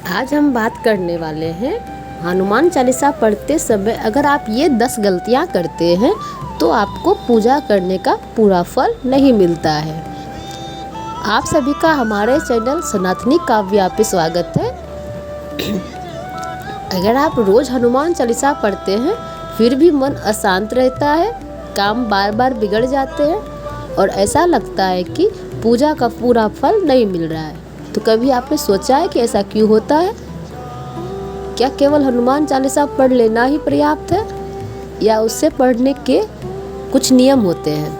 आज हम बात करने वाले हैं हनुमान चालीसा पढ़ते समय अगर आप ये 10 गलतियां करते हैं तो आपको पूजा करने का पूरा फल नहीं मिलता है। आप सभी का हमारे चैनल सनातनी काव्या पे स्वागत है। अगर आप रोज़ हनुमान चालीसा पढ़ते हैं फिर भी मन अशांत रहता है, काम बार बार बिगड़ जाते हैं और ऐसा लगता है कि पूजा का पूरा फल नहीं मिल रहा है, तो कभी आपने सोचा है कि ऐसा क्यों होता है? क्या केवल हनुमान चालीसा पढ़ लेना ही पर्याप्त है या उससे पढ़ने के कुछ नियम होते हैं?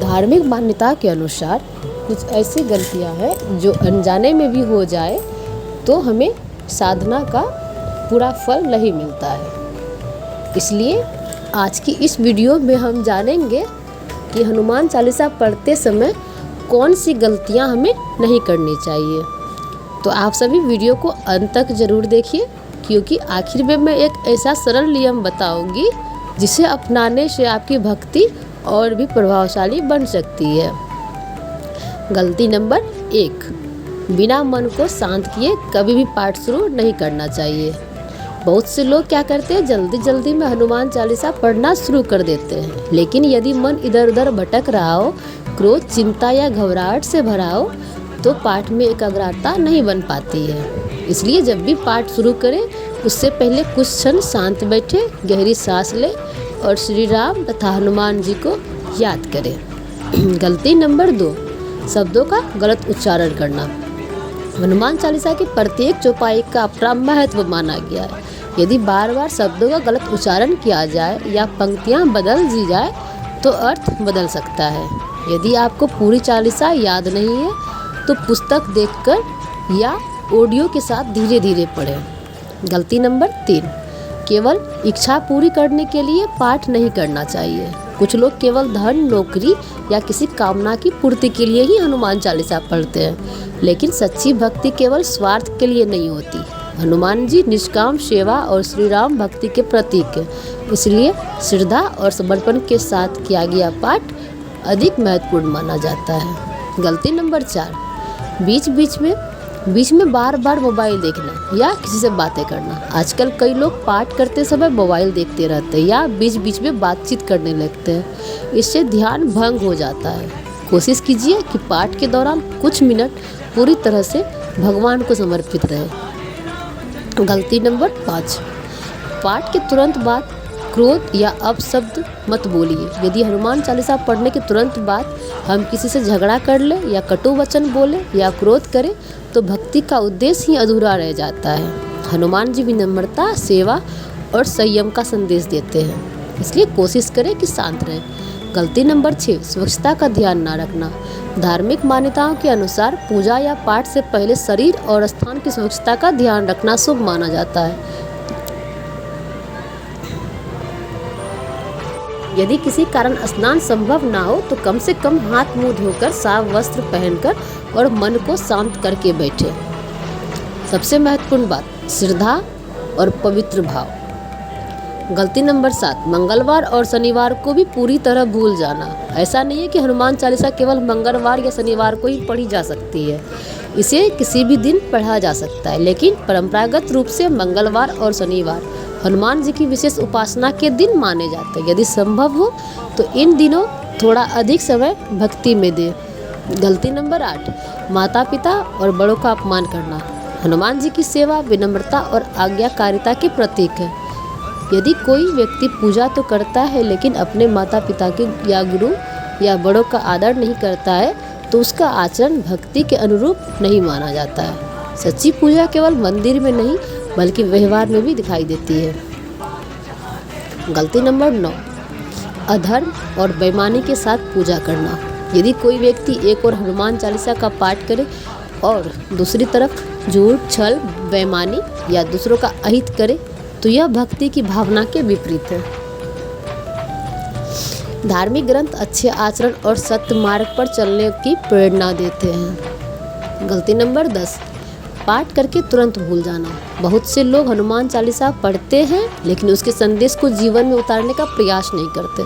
धार्मिक मान्यता के अनुसार कुछ ऐसी गलतियां हैं जो अनजाने में भी हो जाए तो हमें साधना का पूरा फल नहीं मिलता है। इसलिए आज की इस वीडियो में हम जानेंगे कि हनुमान चालीसा पढ़ते समय कौन सी गलतियां हमें नहीं करनी चाहिए। तो आप सभी वीडियो को अंत तक ज़रूर देखिए, क्योंकि आखिर में मैं एक ऐसा सरल नियम बताऊंगी जिसे अपनाने से आपकी भक्ति और भी प्रभावशाली बन सकती है। गलती नंबर 1, बिना मन को शांत किए कभी भी पाठ शुरू नहीं करना चाहिए। बहुत से लोग क्या करते हैं, जल्दी जल्दी में हनुमान चालीसा पढ़ना शुरू कर देते हैं, लेकिन यदि मन इधर उधर भटक रहा हो, क्रोध, चिंता या घबराहट से भरा हो तो पाठ में एकाग्रता नहीं बन पाती है। इसलिए जब भी पाठ शुरू करें उससे पहले कुछ क्षण शांत बैठे, गहरी सांस लें और श्री राम तथा हनुमान जी को याद करें। गलती नंबर 2, शब्दों का गलत उच्चारण करना। हनुमान चालीसा की प्रत्येक चौपाई का अपना महत्व माना गया है। यदि बार बार शब्दों का गलत उच्चारण किया जाए या पंक्तियाँ बदल दी जाए तो अर्थ बदल सकता है। यदि आपको पूरी चालीसा याद नहीं है तो पुस्तक देखकर या ऑडियो के साथ धीरे धीरे पढ़ें। गलती नंबर 3, केवल इच्छा पूरी करने के लिए पाठ नहीं करना चाहिए। कुछ लोग केवल धन, नौकरी या किसी कामना की पूर्ति के लिए ही हनुमान चालीसा पढ़ते हैं, लेकिन सच्ची भक्ति केवल स्वार्थ के लिए नहीं होती। हनुमान जी निष्काम सेवा और श्री राम भक्ति के प्रतीक हैं, इसलिए श्रद्धा और समर्पण के साथ किया गया पाठ अधिक महत्वपूर्ण माना जाता है। गलती नंबर 4, बीच में बार बार मोबाइल देखना या किसी से बातें करना। आजकल कई लोग पाठ करते समय मोबाइल देखते रहते हैं या बीच में बातचीत करने लगते हैं। इससे ध्यान भंग हो जाता है। कोशिश कीजिए कि पाठ के दौरान कुछ मिनट पूरी तरह से भगवान को समर्पित रहे। गलती नंबर 5, पाठ के तुरंत बाद क्रोध या अपशब्द मत बोलिए। यदि हनुमान चालीसा पढ़ने के तुरंत बाद हम किसी से झगड़ा कर ले या कटु वचन बोले या क्रोध करें तो भक्ति का उद्देश्य ही अधूरा रह जाता है। हनुमान जी विनम्रता, सेवा और संयम का संदेश देते हैं, इसलिए कोशिश करें कि शांत रहें। गलती नंबर 6, स्वच्छता का ध्यान न रखना। धार्मिक मान्यताओं के अनुसार पूजा या पाठ से पहले शरीर और स्थान की स्वच्छता का ध्यान रखना शुभ माना जाता है। यदि किसी कारण स्नान संभव ना हो तो कम से कम हाथ मुंह धोकर साफ वस्त्र पहनकर और मन को शांत करके बैठे। सबसे महत्वपूर्ण बात, श्रद्धा और पवित्र भाव। गलती नंबर 7, मंगलवार और शनिवार को भी पूरी तरह भूल जाना। ऐसा नहीं है कि हनुमान चालीसा केवल मंगलवार या शनिवार को ही पढ़ी जा सकती है। इसे किसी भी दिन पढ़ा जा सकता है, लेकिन परंपरागत रूप से मंगलवार और शनिवार हनुमान जी की विशेष उपासना के दिन माने जाते हैं। यदि संभव हो तो इन दिनों थोड़ा अधिक समय भक्ति में दें। गलती नंबर 8, माता पिता और बड़ों का अपमान करना। हनुमान जी की सेवा विनम्रता और आज्ञाकारिता के प्रतीक है। यदि कोई व्यक्ति पूजा तो करता है लेकिन अपने माता पिता के या गुरु या बड़ों का आदर नहीं करता है तो उसका आचरण भक्ति के अनुरूप नहीं माना जाता है। सच्ची पूजा केवल मंदिर में नहीं बल्कि व्यवहार में भी दिखाई देती है। गलती नंबर 9, अधर्म और बेईमानी के साथ पूजा करना। यदि कोई व्यक्ति एक और हनुमान चालीसा का पाठ करे और दूसरी तरफ झूठ, छल, बेईमानी या दूसरों का अहित करे तो यह भक्ति की भावना के विपरीत है। धार्मिक ग्रंथ अच्छे आचरण और सत्य मार्ग पर चलने की प्रेरणा देते हैं। गलती नंबर 10, पाठ करके तुरंत भूल जाना। बहुत से लोग हनुमान चालीसा पढ़ते हैं लेकिन उसके संदेश को जीवन में उतारने का प्रयास नहीं करते।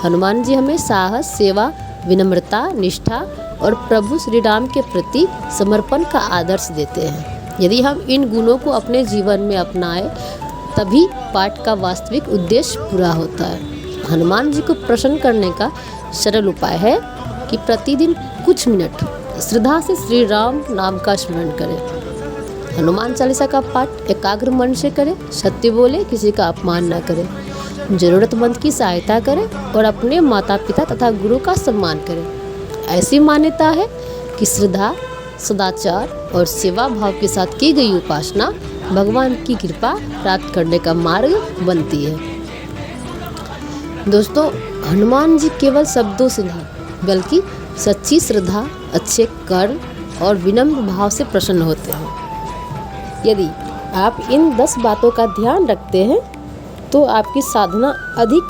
हनुमान जी हमें साहस, सेवा, विनम्रता, निष्ठा और प्रभु श्री राम के प्रति समर्पण का आदर्श देते हैं। यदि हम इन गुणों को अपने जीवन में अपनाएं, तभी पाठ का वास्तविक उद्देश्य पूरा होता है। हनुमान जी को प्रसन्न करने का सरल उपाय है कि प्रतिदिन कुछ मिनट श्रद्धा से श्री राम नाम का स्मरण करें। हनुमान चालीसा का पाठ एकाग्र मन से करें, सत्य बोले, किसी का अपमान न करें, जरूरतमंद की सहायता करें और अपने माता पिता तथा गुरु का सम्मान करें। ऐसी मान्यता है कि श्रद्धा, सदाचार और सेवा भाव के साथ की गई उपासना भगवान की कृपा प्राप्त करने का मार्ग बनती है। दोस्तों, हनुमान जी केवल शब्दों से नहीं बल्कि सच्ची श्रद्धा, अच्छे कर्म और विनम्र भाव से प्रसन्न होते हैं। यदि आप इन 10 बातों का ध्यान रखते हैं तो आपकी साधना अधिक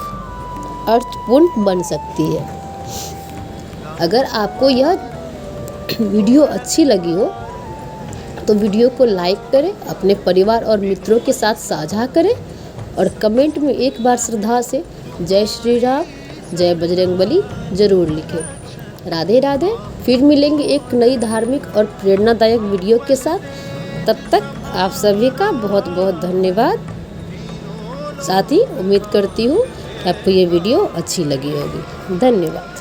अर्थपूर्ण बन सकती है। अगर आपको यह वीडियो अच्छी लगी हो तो वीडियो को लाइक करें, अपने परिवार और मित्रों के साथ साझा करें और कमेंट में एक बार श्रद्धा से जय श्री राम, जय बजरंगबली जरूर लिखें। राधे राधे। फिर मिलेंगे एक नई धार्मिक और प्रेरणादायक वीडियो के साथ। तब तक आप सभी का बहुत बहुत धन्यवाद। साथ ही उम्मीद करती हूँ कि आपको ये वीडियो अच्छी लगी होगी। धन्यवाद।